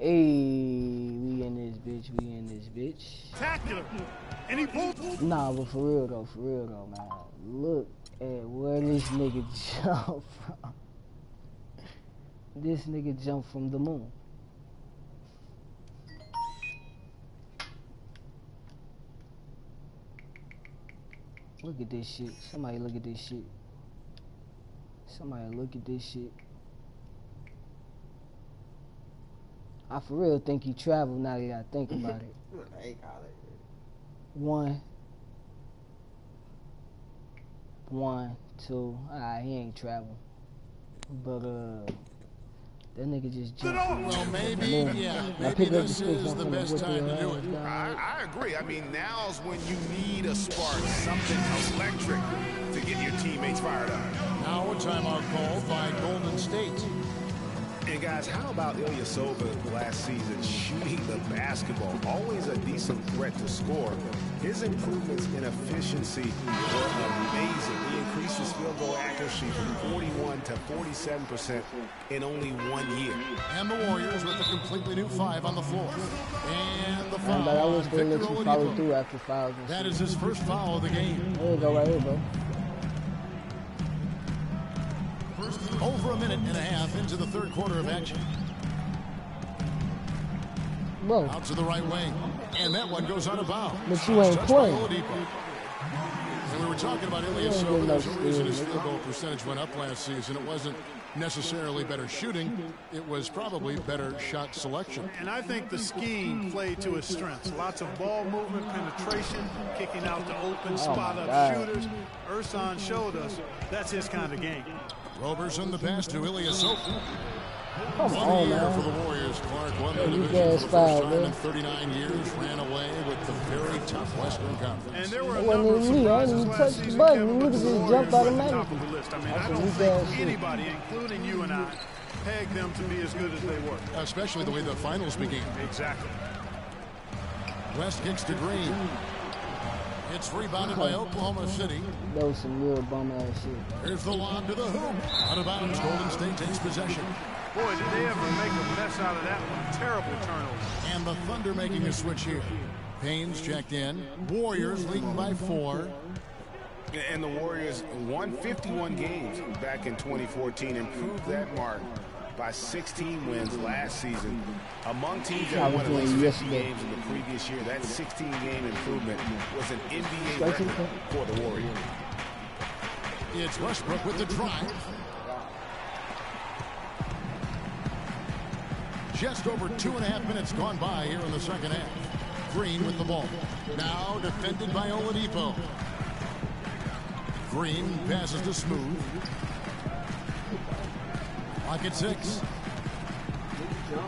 Hey, we in this bitch. We in this bitch. Spectacular. And he pulled. Nah, but for real though, man. Look at where this nigga jumped from. This nigga jumped from the moon. Look at this shit. Somebody look at this shit. Somebody look at this shit. I for real think he traveled now that I think about it. One, two. He ain't traveled. But that nigga just jumped. Well, maybe, yeah. Maybe this is the best time to do it. I agree. I mean, now's when you need a spark, something electric to get your teammates fired up. Now a timeout called by Golden State. And guys, how about Ilyasova last season shooting the basketball? Always a decent threat to score. His improvements in efficiency were amazing. He increased his field goal accuracy from 41 to 47% in only 1 year. And the Warriors with a completely new 5 on the floor. And the foul. But I was going to let you follow through after fouls. That is his first foul of the game. There you go, right here, bro. Over a minute and a half into the third quarter of action. Bro. Out to the right wing. And that one goes out of bounds. But you ain't playing. And we were talking about Ilyasova. There's a reason his field goal percentage went up last season. It wasn't necessarily better shooting. It was probably better shot selection. And I think the scheme played to his strengths. Lots of ball movement, penetration, kicking out the open spot-up shooters. Ersan showed us that's his kind of game. Roberson the pass to Ilyasova. Come on, man. For the Warriors, Clark won the division for the first time in 39 years, ran away with the very tough Western Conference. And there were a number of surprises last season, Kevin, but the Warriors were at the top of the list. I mean, I don't think anybody, including you and I, pegged them to be as good as they were. Especially the way the finals began. Exactly. West kicks to Green. It's rebounded by Oklahoma City. That was some real bum-ass shit. Here's the lob to the hoop. Out of bounds, Golden State takes possession. Boy, did they ever make a mess out of that one. Terrible turnover. And the Thunder making a switch here. Payne's checked in. Warriors leading by 4. And the Warriors won 51 games back in 2014, improved that mark by 16 wins last season. Among teams that won at least 50 games in the previous year, that 16-game improvement was an NBA record for the Warriors. It's Westbrook with the drive. Just over 2.5 minutes gone by here in the second half. Green with the ball. Now defended by Oladipo. Green passes to Smooth. Lock at 6.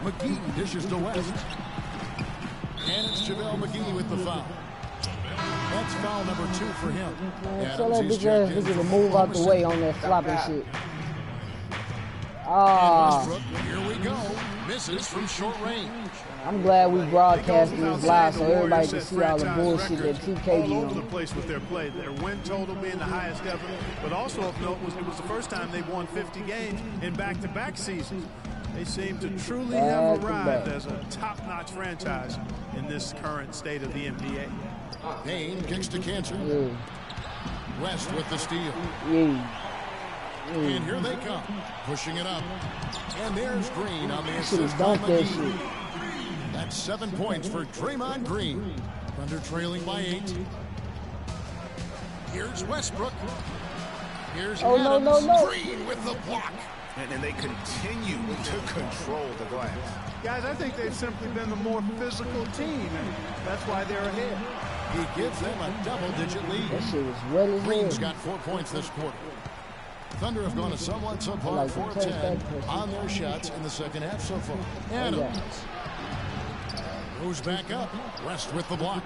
McGee dishes to West. And it's JaVale McGee with the foul. That's foul number 2 for him. So that big ass nigga to move out the way on that flopping shit. Here we go. Misses from short range. I'm glad we broadcasting this live so everybody can see all the bullshit that TK all over the place with their play. Their win total being the highest ever, but also of note was it was the first time they've won 50 games in back-to-back seasons. They seem to truly have arrived as a top-notch franchise in this current state of the NBA. Payne kicks to Cancer. West with the steal. And here they come, pushing it up. And there's Green on the assist. That's 7 points for Draymond Green. Thunder trailing by 8. Here's Westbrook. Here's Adams. Green with the block. And they continue to control the glass. Guys, I think they've simply been the more physical team, and that's why they're ahead. He gives them a double-digit lead. That shit was wet as hell. Green's got 4 points this quarter. Thunder have gone a somewhat subpar 4-10 on their shots in the second half so far. Adams goes back up. West with the block.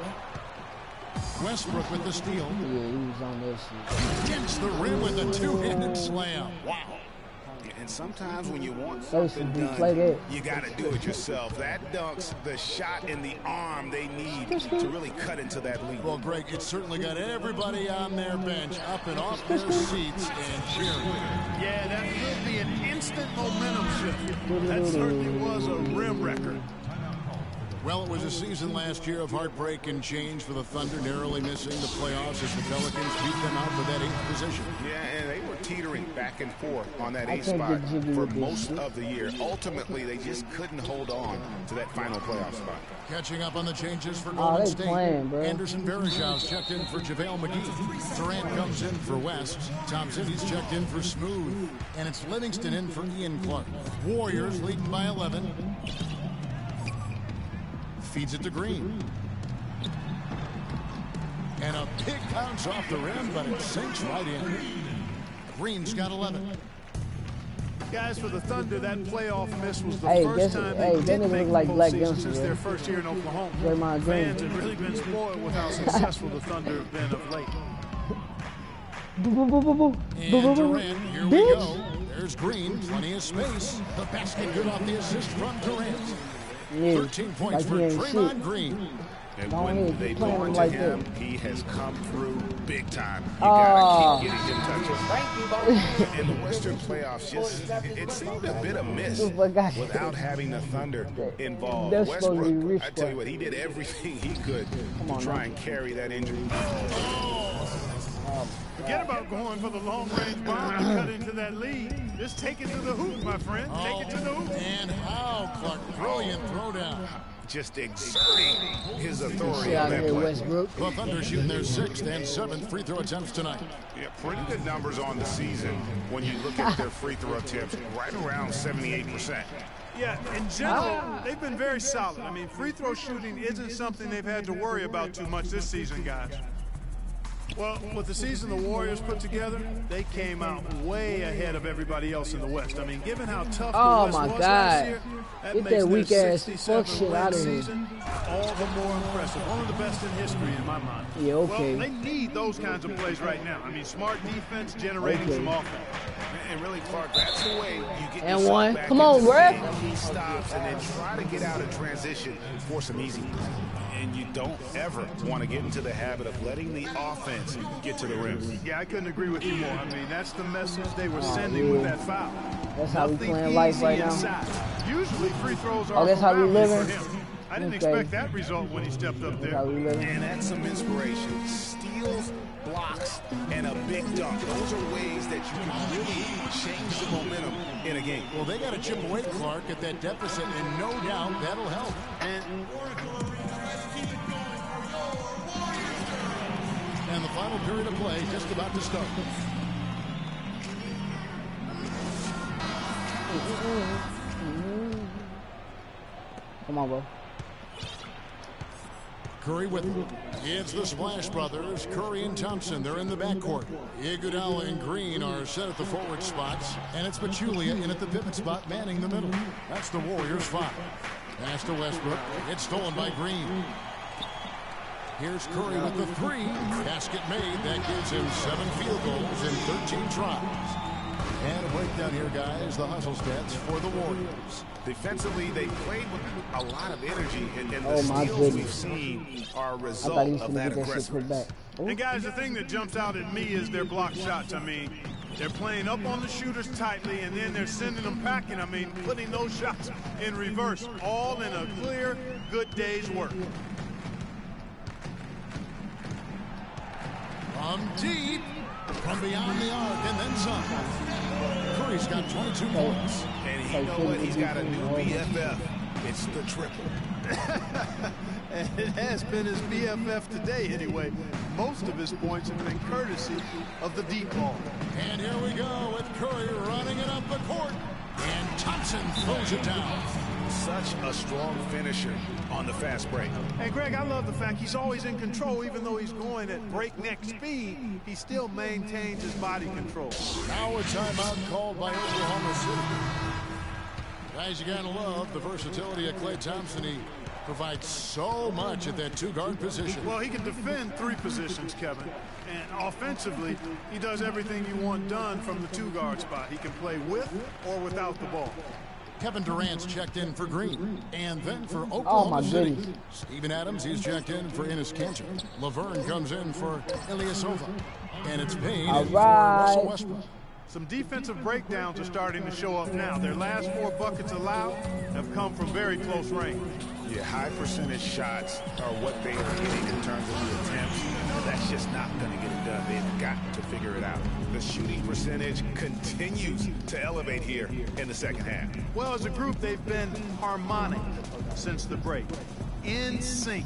Westbrook with the steal. Yeah, he was on that shit. Gets the rim with a two-handed slam. Wow. And sometimes when you want something done, you got to do it yourself. That dunks the shot and the arm they need to really cut into that lead. Well, Greg, it certainly got everybody on their bench up and off their seats and cheering. Yeah, that could be an instant instant momentum shift. That certainly was a rim record. Well, it was a season last year of heartbreak and change for the Thunder, narrowly missing the playoffs as the Pelicans beat them out for that 8th position. Yeah, and they were teetering back and forth on that 8th spot for most of the year. Ultimately, they just couldn't hold on to that final playoff spot. Catching up on the changes for Golden State. Anderson Varejão's checked in for JaVale McGee. Durant comes in for West. Thompson's checked in for Smooth. And it's Livingston in for Ian Clark. Warriors leading by 11. Feeds it to Green. And a big bounce off the rim, but it sinks right in. Green's got 11. Guys, for the Thunder, that playoff miss was the first time they didn't make the postseason since their first year in Oklahoma. Fans have really been spoiled with how successful the Thunder have been of late. And Durant, here we go. There's Green, plenty of space. The basket good off the assist from Durant. 13 points for Draymond Green. And when they go into him, he has come through big time. You gotta keep getting him touches. In the Western playoffs, it seemed a bit of miss without having the Thunder involved. Westbrook, I tell you what, he did everything he could to try and carry that injury. Forget about going for the long-range bomb to cut into that lead. Just take it to the hoop, my friend. Take it to the hoop. And how, Clark, brilliant throwdown. Just exerting his authority on that play. The Thunder shooting their 6th and 7th free throw attempts tonight. Yeah, pretty good numbers on the season when you look at their free throw attempts, right around 78%. Yeah, in general, they've been very solid. I mean, free throw shooting isn't something they've had to worry about too much this season, guys. Well, with the season the Warriors put together, they came out way ahead of everybody else in the West. I mean, given how tough the West was last year, that makes their weak ass fuck shit win out of here. season all the more impressive. One of the best in history in my mind. Yeah, okay. Well, they need those kinds of plays right now. I mean, smart defense generating some offense. And really, Clark, that's the way you get and yourself one. back Come on, into bruh. the game. He stops and then try to get out of transition for some easy. And you don't ever want to get into the habit of letting the offense get to the rim. Yeah, I couldn't agree with you more. I mean, that's the message they were sending with that foul. That's how we playing life right now. Usually free throws are that's how we living? for him. I didn't expect that result when he stepped up there. And that's some inspiration. Steals, blocks, and a big dunk. Those are ways that you can really change the momentum in a game. Well, they got to chip away, Clark, at that deficit, and no doubt that'll help. And the final period of play just about to start. Come on, bro. Curry with it. It's the Splash Brothers, Curry and Thompson. They're in the backcourt. Iguodala and Green are set at the forward spots. And it's Pachulia in at the pivot spot, manning the middle. That's the Warriors' 5. Pass to Westbrook. It's stolen by Green. Here's Curry with the 3. Basket made. That gives him 7 field goals in 13 tries. And a breakdown here, guys. The hustle stats for the Warriors. Defensively, they played with a lot of energy, and the steals we've seen are a result of that aggressiveness. And guys, the thing that jumps out at me is their block shots. I mean, they're playing up on the shooters tightly, and then they're sending them packing. I mean, putting those shots in reverse, all in a clear, good day's work. From deep, from beyond the arc, and then some. Curry's got 22 points. And you know what? He's got a new BFF. It's the triple. And it has been his BFF today anyway. Most of his points have been courtesy of the deep ball. And here we go with Curry running it up the court. And Thompson throws it down. Such a strong finisher on the fast break. And Greg, I love the fact he's always in control. Even though he's going at breakneck speed, he still maintains his body control. Now a timeout called by Oklahoma City. Guys, you gotta love the versatility of Klay Thompson. He provides so much at that 2-guard position. Well, he can defend 3 positions, Kevin. And offensively, he does everything you want done from the 2-guard spot. He can play with or without the ball. Kevin Durant's checked in for Green. And then for Oklahoma City. Goodness. Steven Adams, he's checked in for Enes Kanter. Laverne comes in for Ilyasova. And it's Payne in for Russell Westbrook. Some defensive breakdowns are starting to show up now. Their last 4 buckets allowed have come from very close range. Yeah, high percentage shots are what they are hitting in terms of the attempts. That's just not going to get it done. They've got to figure it out. The shooting percentage continues to elevate here in the second half. Well, as a group, they've been harmonic since the break. In sync.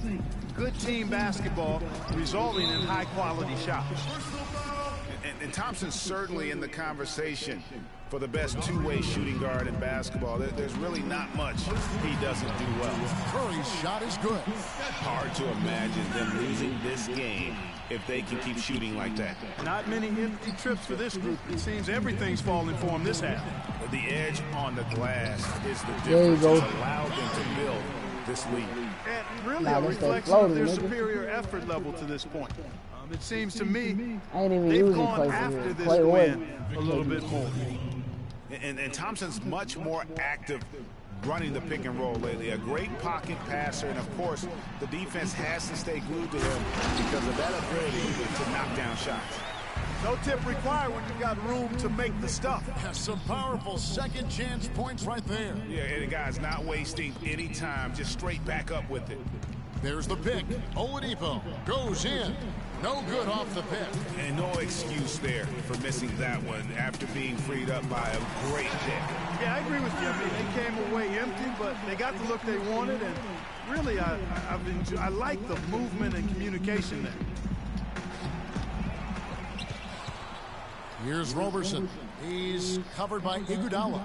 Good team basketball resulting in high-quality shots. And Thompson's certainly in the conversation for the best two-way shooting guard in basketball. There's really not much he doesn't do well. Curry's shot is good. Hard to imagine them losing this game if they can keep shooting like that. Not many empty trips for this group. It seems everything's falling for them this half. The edge on the glass is the There you difference. go. It's allowed them to build this lead. And really Nah, a that's that reflection of floating, their nigga. superior effort level to this point. It seems to me I ain't even they've using gone play for after here. this Play away. win a little bit more. And Thompson's much more active running the pick and roll lately. A great pocket passer, and of course, the defense has to stay glued to him because of that ability to knock down shots. No tip required when you've got room to make the stuff. Has some powerful second chance points right there. Yeah, and the guy's not wasting any time, just straight back up with it. There's the pick. Oladipo goes in. No good off the pick. And no excuse there for missing that one after being freed up by a great pick. Yeah, I agree with you. I mean, they came away empty, but they got the look they wanted, and really, I like the movement and communication there. Here's Roberson. He's covered by Iguodala.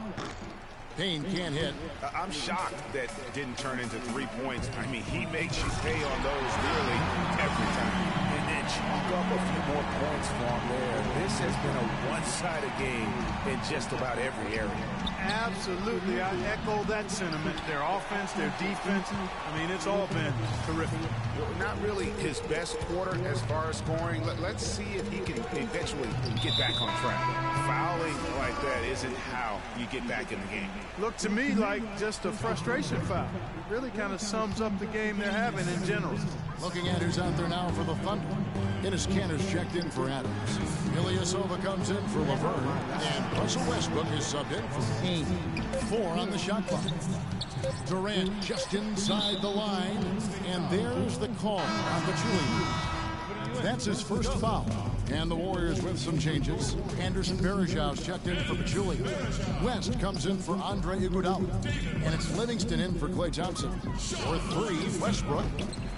Payne can't hit. I'm shocked that didn't turn into 3 points. I mean, he makes you pay on those nearly every time. And then chalk up a few more points for him there. This has been a one-sided game in just about every area. Absolutely. I echo that sentiment. Their offense, their defense, I mean, it's all been terrific. Well, not really his best quarter as far as scoring. Let's see if he can eventually get back on track. Fouling like that isn't how you get back in the game. Looked to me like just a frustration foul. It really kind of sums up the game they're having in general. Looking at who's out there now for the Thunder. Enes Kanter's checked in for Adams. Ilyasova comes in for Laverne. And Russell Westbrook is subbed in for Payne. 4 on the shot clock. Durant just inside the line. And there's the call on Pachulia. That's his first foul. And the Warriors with some changes. Anderson Varejau's checked in for Pachulia. West comes in for Andre Iguodala. And it's Livingston in for Klay Thompson. For 3, Westbrook.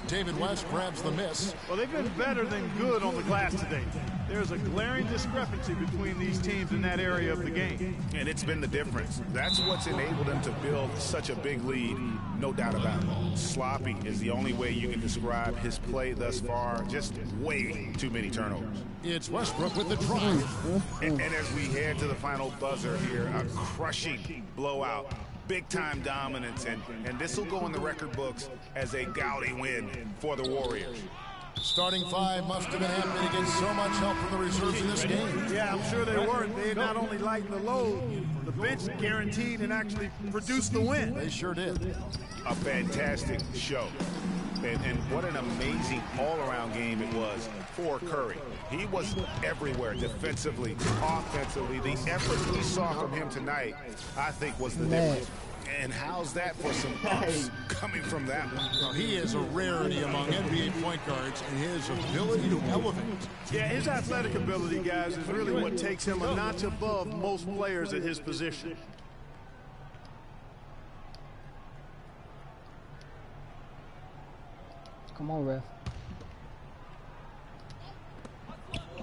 David West grabs the miss. Well, they've been better than good on the glass today. There's a glaring discrepancy between these teams in that area of the game. And it's been the difference. That's what's enabled them to build such a big lead, no doubt about it. Sloppy is the only way you can describe his play thus far. Just way too many turnovers. It's Westbrook with the drive. And as we head to the final buzzer here, a crushing blowout. Big-time dominance, and this will go in the record books as a gaudy win for the Warriors. Starting 5 must have been happy to get so much help from the reserves in this game. Yeah, I'm sure they were. They not only lightened the load, the bench guaranteed and actually produced the win. They sure did. A fantastic show. And what an amazing all-around game it was for Curry. He was everywhere defensively, offensively. The effort we saw from him tonight, I think, was the difference. And how's that for some ups coming from that one? He is a rarity among NBA point guards, and his ability to elevate. Yeah, his athletic ability, guys, is really what takes him a notch above most players at his position. Come on, ref.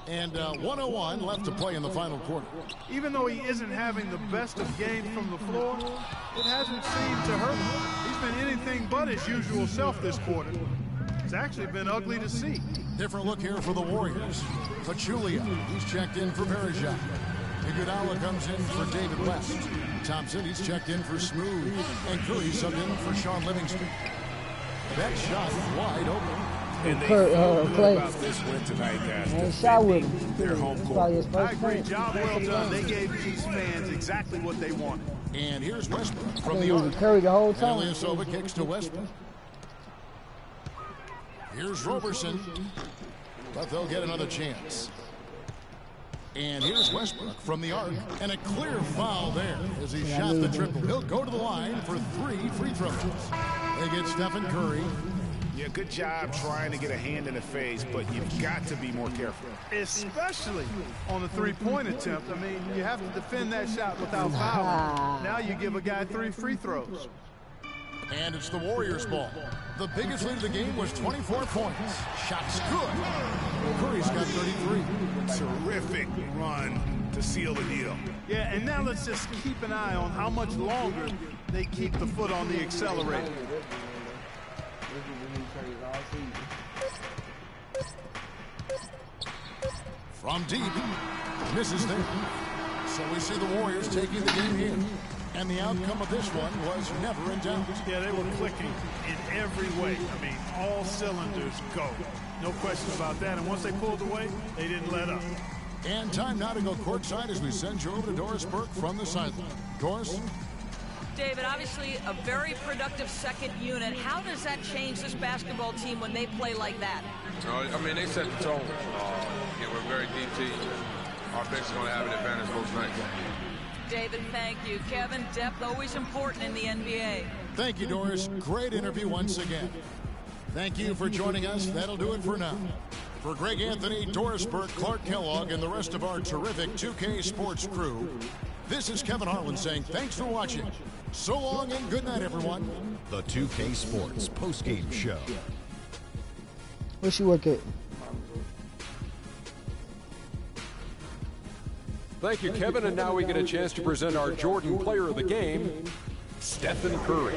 And 1:01 left to play in the final quarter. Even though he isn't having the best of games from the floor, it hasn't seemed to hurt him. He's been anything but his usual self this quarter. It's actually been ugly to see. Different look here for the Warriors. Pachulia, he's checked in for Varejao. Iguodala comes in for David West. Thompson, he's checked in for Smooth. And Curry subbed in for Sean Livingston. That shot wide open. And they feel good Klay. about this win tonight, guys. And shot with him. Their home It's court. probably his I first agree. point. Job well done. They gave these fans exactly what they wanted. And here's Westbrook I from think the he was arc. Curry the whole time. Ilyasova kicks to Westbrook. Here's Roberson, but they'll get another chance. And here's Westbrook from the arc, and a clear foul there as he shot the triple. He'll go to the line for 3 free throws. They get Stephen Curry. Yeah, good job trying to get a hand in the face, but you've got to be more careful. Especially on the three-point attempt. I mean, you have to defend that shot without fouling. Now you give a guy 3 free throws. And it's the Warriors' ball. The biggest lead of the game was 24 points. Shots good. Curry's got 33. Terrific run to seal the deal. Yeah, and now let's just keep an eye on how much longer they keep the foot on the accelerator. From deep, misses there. So we see the Warriors taking the game here. And the outcome of this one was never in doubt. Yeah, they were clicking in every way. I mean, all cylinders go. No question about that. And once they pulled away, they didn't let up. And time now to go courtside as we send you over to Doris Burke from the sideline. Doris? David, obviously a very productive second unit. How does that change this basketball team when they play like that? I mean, they set the tone. We're a very deep team. Our bench is going to have an advantage most nights. David, thank you. Kevin, depth always important in the NBA. Thank you, Doris. Great interview once again. Thank you for joining us. That'll do it for now. For Greg Anthony, Doris Burke, Clark Kellogg, and the rest of our terrific 2K Sports crew, this is Kevin Harlan saying thanks for watching. So long and good night, everyone. The 2K Sports postgame show. Where she work at? Thank you, Kevin. And now we get a chance to present our Jordan player of the game, Stephen Curry.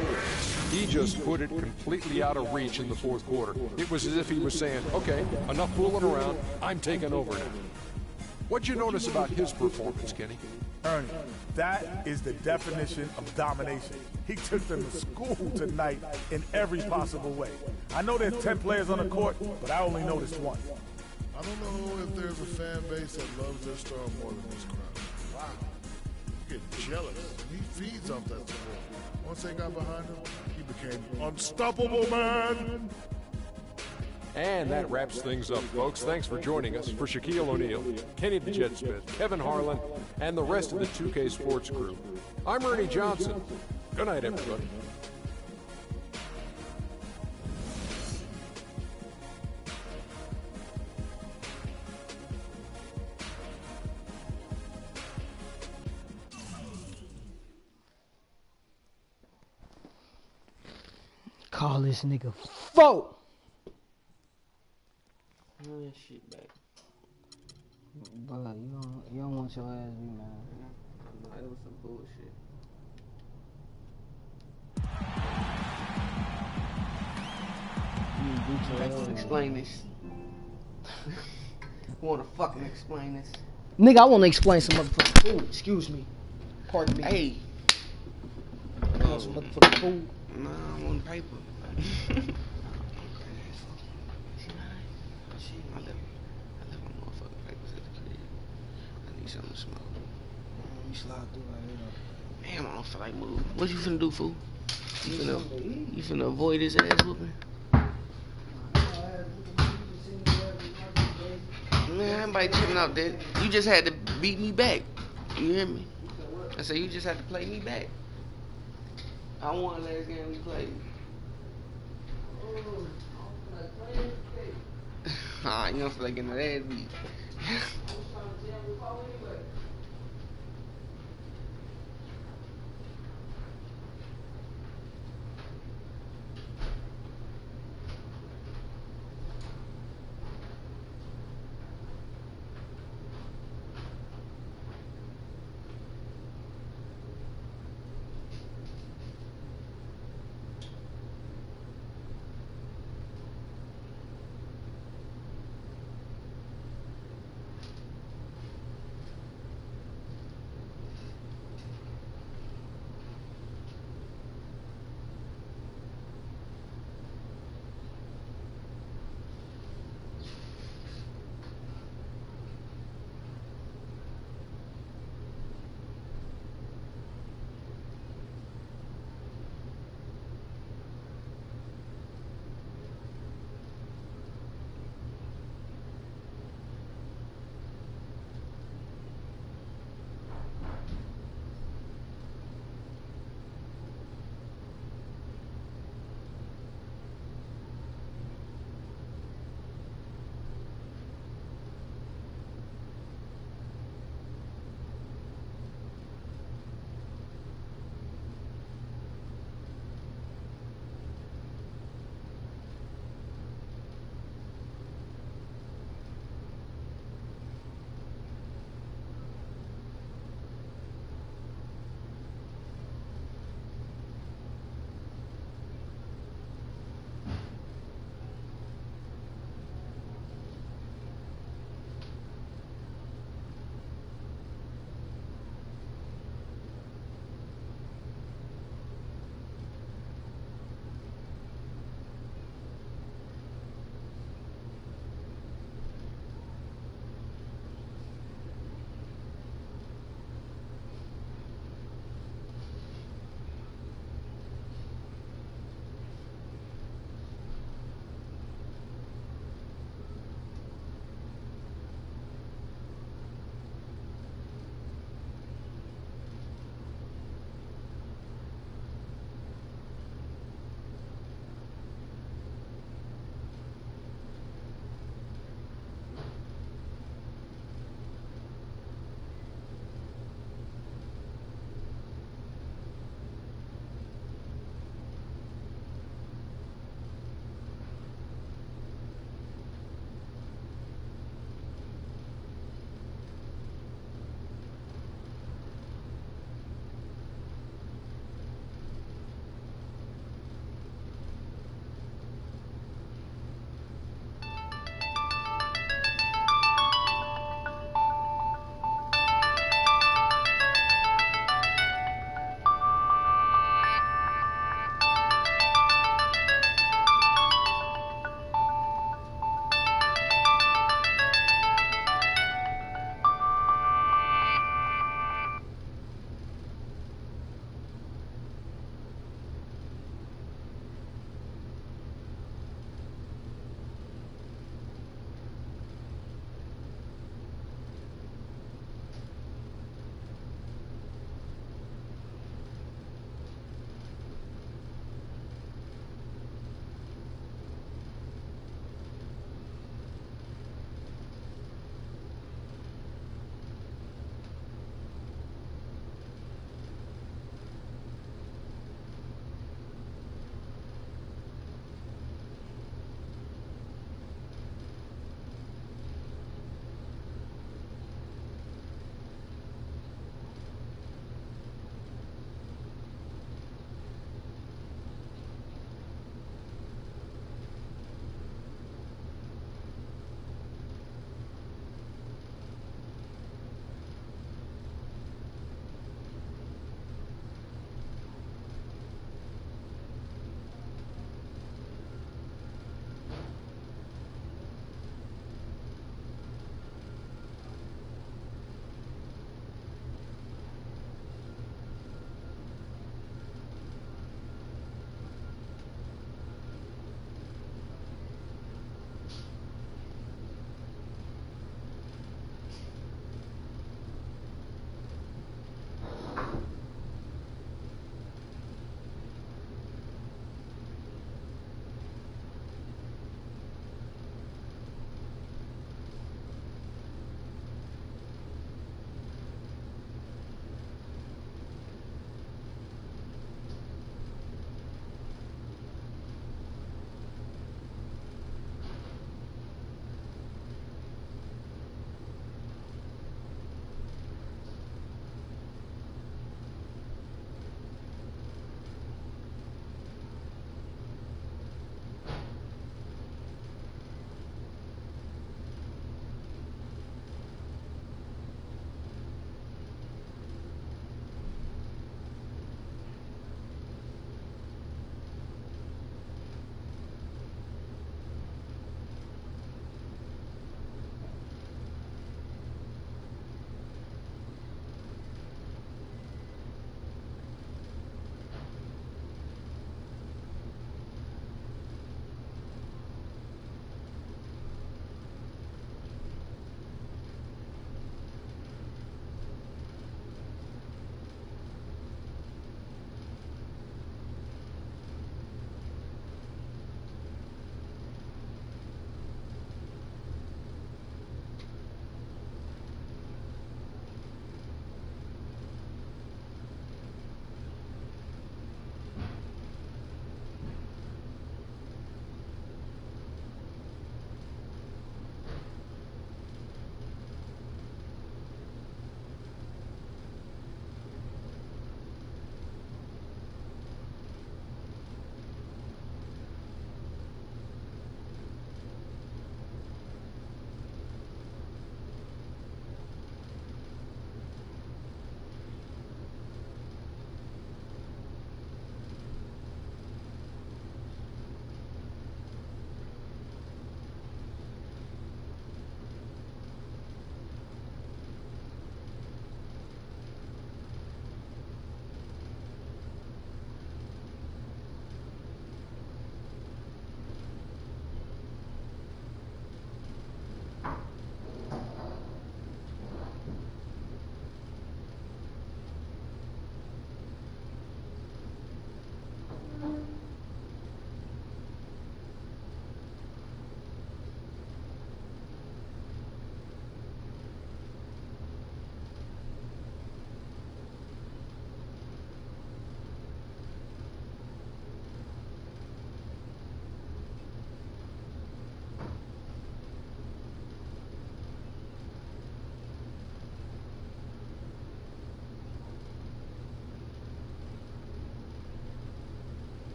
He just put it completely out of reach in the fourth quarter. It was as if he was saying, okay, enough fooling around. I'm taking over now. What'd you notice about his performance, Kenny? Ernie, that is the definition of domination. He took them to school tonight in every possible way. I know there's 10 players on the court, but I only noticed one. I don't know if there's a fan base that loves their star more than this crowd. Wow. You get jealous. He feeds off that support. Once they got behind him, he became unstoppable, man. And that wraps things up, folks. Thanks for joining us. For Shaquille O'Neal, Kenny the Jet Smith, Kevin Harlan, and the rest of the 2K Sports crew, I'm Ernie Johnson. Good night, everybody. Call this nigga foe. That shit back. But you don't want your ass to be mad. No, that was some bullshit. I want to explain this. Want to fucking explain this? Nigga, I want to explain some motherfucking food. Excuse me. Pardon me. Hey. Some motherfucking food. Nah, I'm on paper. I left my motherfucking papers at the crib. I need something to smoke. You slide through right here. Damn, I don't feel like moving. What you finna do, fool? You finna avoid his ass whooping? Man, everybody tripping out there. You just had to beat me back. You hear me? I said you just had to play me back. I won last game we played. You don't feel like getting that ass beat.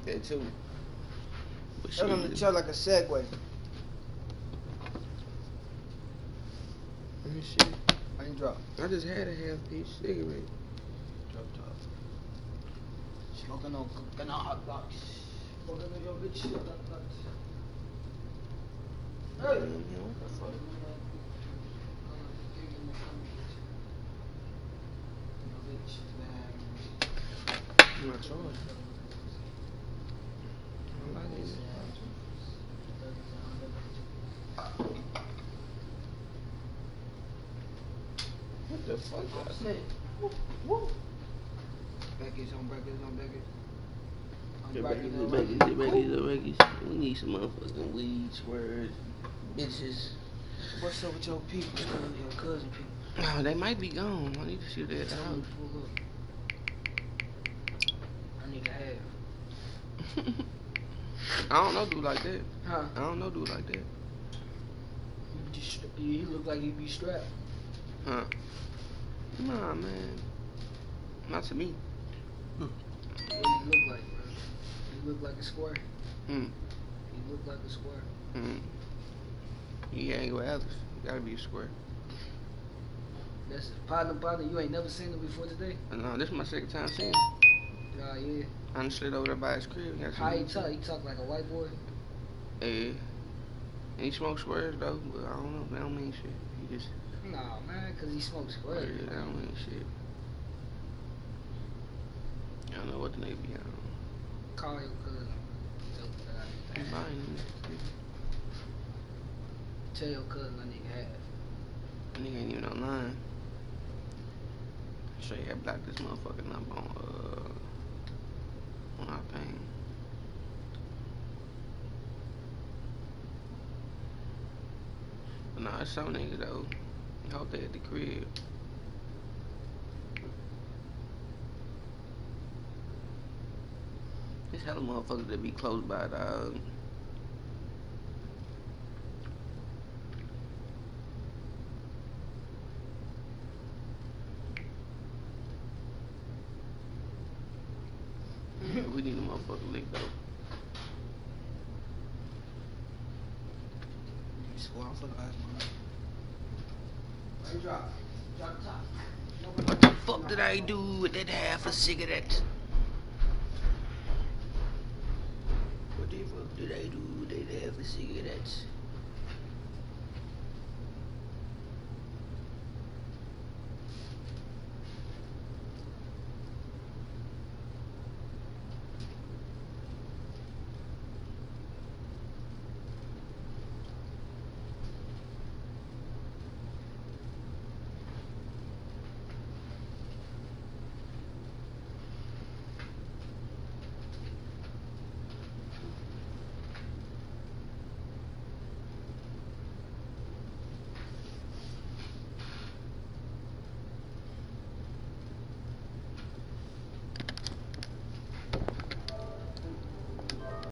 That too. Tell them to chill like a Segway. Let me see. I ain't drop. I just had a half-piece cigarette. Drop top. Smoking on cooking on hot box. Smoking on your bitch shit hot box. Hey! What the fuck? My choice. What the fuck? Woo! Becky's on Becky's on Becky's. We need some motherfucking weed, swears, bitches. What's up with your people? Your cousin people? Oh, they might be gone. I need to shoot that out. I don't know dude like that. Huh? I don't know dude like that. You look like you be strapped. Huh? Nah, man. Not to me. What do you look like, bro? You look like a square. Hmm. You look like a square. Hmm. You ain't with Alex. You gotta be a square. That's it. Partner. You ain't never seen him before today? No, this is my second time seeing him. Oh, yeah. I done slid over there by his crib. How he talk? He talk like a white boy? Yeah. And he smokes squares, though, but I don't know. That don't mean shit. He just... Nah, man, because he smokes squares. Yeah, that don't mean shit. I don't know what the nigga be on. Call your cousin. He buying Tell your cousin that nigga have. that nigga ain't even online. Show you I blocked this motherfucking number on our thing. But nah, it's some niggas though. I hope they at the crib. There's hella motherfuckers that be close by, dog. We need a motherfucking lick though. Drop top. What the fuck did I do with that half a cigarette? What the fuck did I do with that half a cigarette?